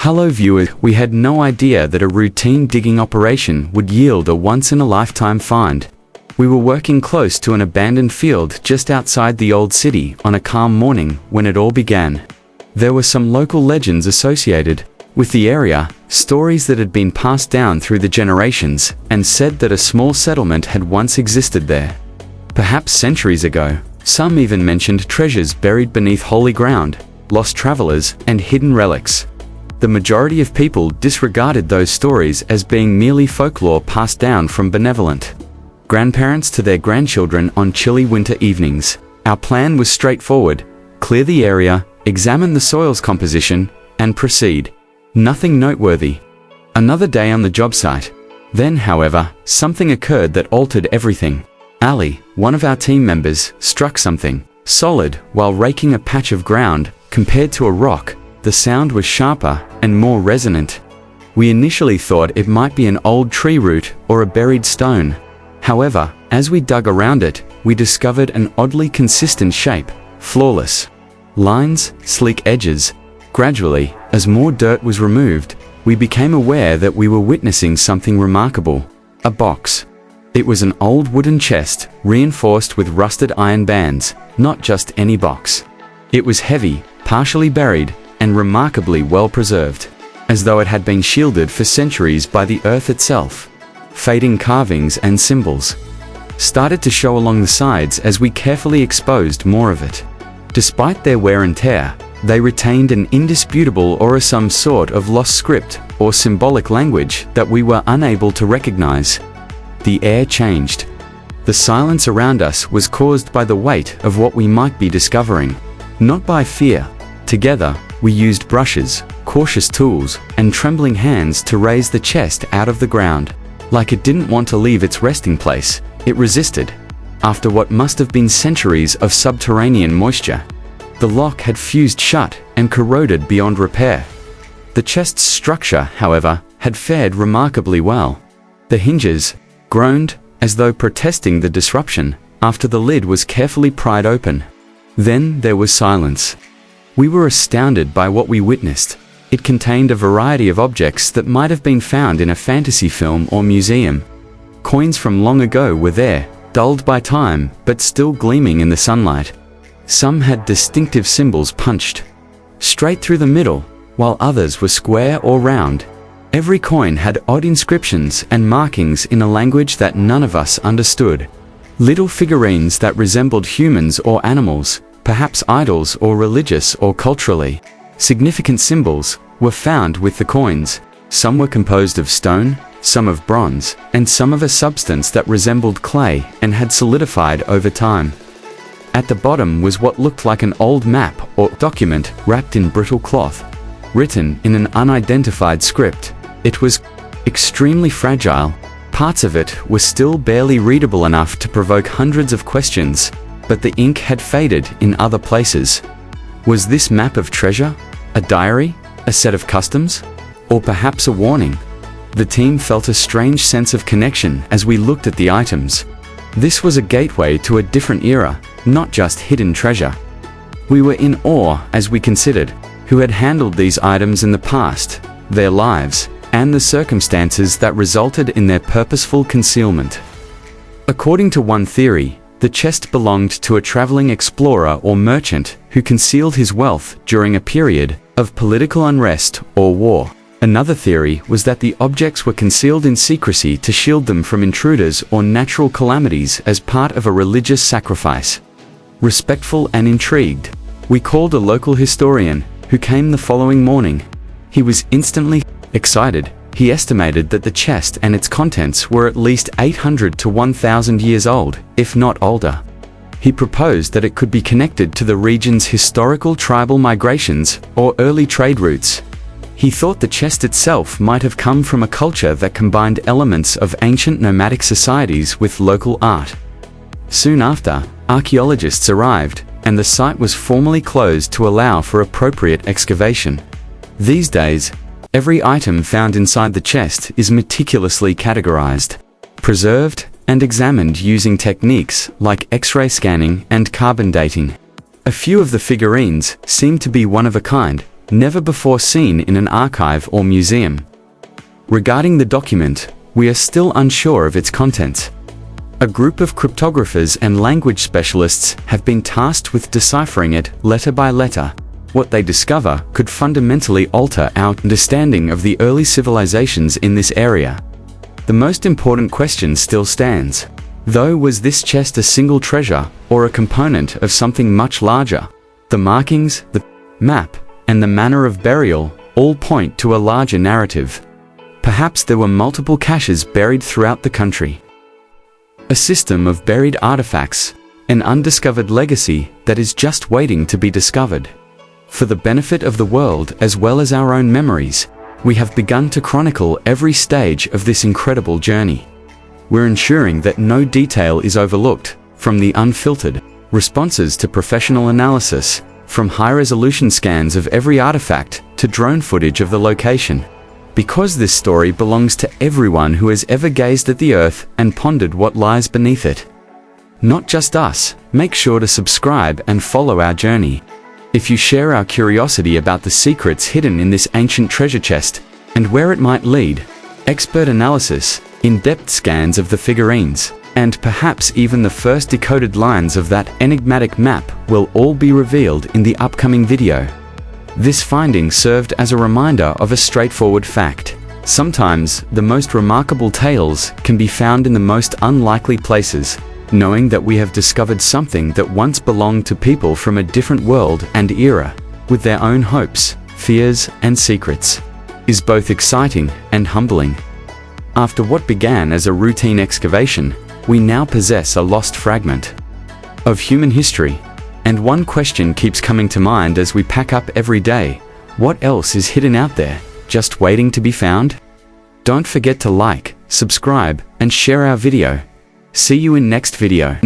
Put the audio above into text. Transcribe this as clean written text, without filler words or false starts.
Hello viewers, we had no idea that a routine digging operation would yield a once-in-a-lifetime find. We were working close to an abandoned field just outside the old city on a calm morning when it all began. There were some local legends associated with the area, stories that had been passed down through the generations, and said that a small settlement had once existed there. Perhaps centuries ago. Some even mentioned treasures buried beneath holy ground, lost travelers, and hidden relics. The majority of people disregarded those stories as being merely folklore passed down from benevolent grandparents to their grandchildren on chilly winter evenings. Our plan was straightforward: clear the area, examine the soil's composition, and proceed. Nothing noteworthy. Another day on the job site. Then, however, something occurred that altered everything. Ali, one of our team members, struck something solid while raking a patch of ground. Compared to a rock, the sound was sharper and more resonant. We initially thought it might be an old tree root or a buried stone. However, as we dug around it, we discovered an oddly consistent shape, flawless lines, sleek edges. Gradually, as more dirt was removed, we became aware that we were witnessing something remarkable. A box. It was an old wooden chest, reinforced with rusted iron bands, not just any box. It was heavy, partially buried, and remarkably well preserved, as though it had been shielded for centuries by the earth itself. Fading carvings and symbols started to show along the sides as we carefully exposed more of it. Despite their wear and tear, they retained an indisputable aura, some sort of lost script or symbolic language that we were unable to recognize. The air changed. The silence around us was caused by the weight of what we might be discovering, not by fear. Together, we used brushes, cautious tools, and trembling hands to raise the chest out of the ground. Like it didn't want to leave its resting place, it resisted. After what must have been centuries of subterranean moisture, the lock had fused shut and corroded beyond repair. The chest's structure, however, had fared remarkably well. The hinges groaned as though protesting the disruption after the lid was carefully pried open. Then there was silence. We were astounded by what we witnessed. It contained a variety of objects that might have been found in a fantasy film or museum. Coins from long ago were there, dulled by time, but still gleaming in the sunlight. Some had distinctive symbols punched straight through the middle, while others were square or round. Every coin had odd inscriptions and markings in a language that none of us understood. Little figurines that resembled humans or animals, perhaps idols or religious or culturally significant symbols, were found with the coins. Some were composed of stone, some of bronze, and some of a substance that resembled clay and had solidified over time. At the bottom was what looked like an old map or document wrapped in brittle cloth, written in an unidentified script. It was extremely fragile. Parts of it were still barely readable enough to provoke hundreds of questions, but the ink had faded in other places. Was this map of treasure? A diary? A set of customs? Or perhaps a warning? The team felt a strange sense of connection as we looked at the items. This was a gateway to a different era, not just hidden treasure. We were in awe as we considered who had handled these items in the past, their lives, and the circumstances that resulted in their purposeful concealment. According to one theory, the chest belonged to a traveling explorer or merchant who concealed his wealth during a period of political unrest or war. Another theory was that the objects were concealed in secrecy to shield them from intruders or natural calamities as part of a religious sacrifice. Respectful and intrigued, we called a local historian, who came the following morning. He was instantly excited. He estimated that the chest and its contents were at least 800 to 1,000 years old, if not older. He proposed that it could be connected to the region's historical tribal migrations or early trade routes. He thought the chest itself might have come from a culture that combined elements of ancient nomadic societies with local art. Soon after, archaeologists arrived, and the site was formally closed to allow for appropriate excavation. These days, every item found inside the chest is meticulously categorized, preserved, and examined using techniques like X-ray scanning and carbon dating. A few of the figurines seem to be one of a kind, never before seen in an archive or museum. Regarding the document, we are still unsure of its contents. A group of cryptographers and language specialists have been tasked with deciphering it letter by letter. What they discover could fundamentally alter our understanding of the early civilizations in this area. The most important question still stands. Though, was this chest a single treasure, or a component of something much larger? The markings, the map, and the manner of burial all point to a larger narrative. Perhaps there were multiple caches buried throughout the country. A system of buried artifacts, an undiscovered legacy that is just waiting to be discovered. For the benefit of the world as well as our own memories, we have begun to chronicle every stage of this incredible journey. We're ensuring that no detail is overlooked, from the unfiltered responses to professional analysis, from high-resolution scans of every artifact to drone footage of the location. Because this story belongs to everyone who has ever gazed at the earth and pondered what lies beneath it. Not just us, make sure to subscribe and follow our journey. If you share our curiosity about the secrets hidden in this ancient treasure chest, and where it might lead, expert analysis, in-depth scans of the figurines, and perhaps even the first decoded lines of that enigmatic map will all be revealed in the upcoming video. This finding served as a reminder of a straightforward fact. Sometimes, the most remarkable tales can be found in the most unlikely places. Knowing that we have discovered something that once belonged to people from a different world and era, with their own hopes, fears, and secrets, is both exciting and humbling. After what began as a routine excavation, we now possess a lost fragment of human history. And one question keeps coming to mind as we pack up every day. What else is hidden out there, just waiting to be found? Don't forget to like, subscribe, and share our video. See you in next video.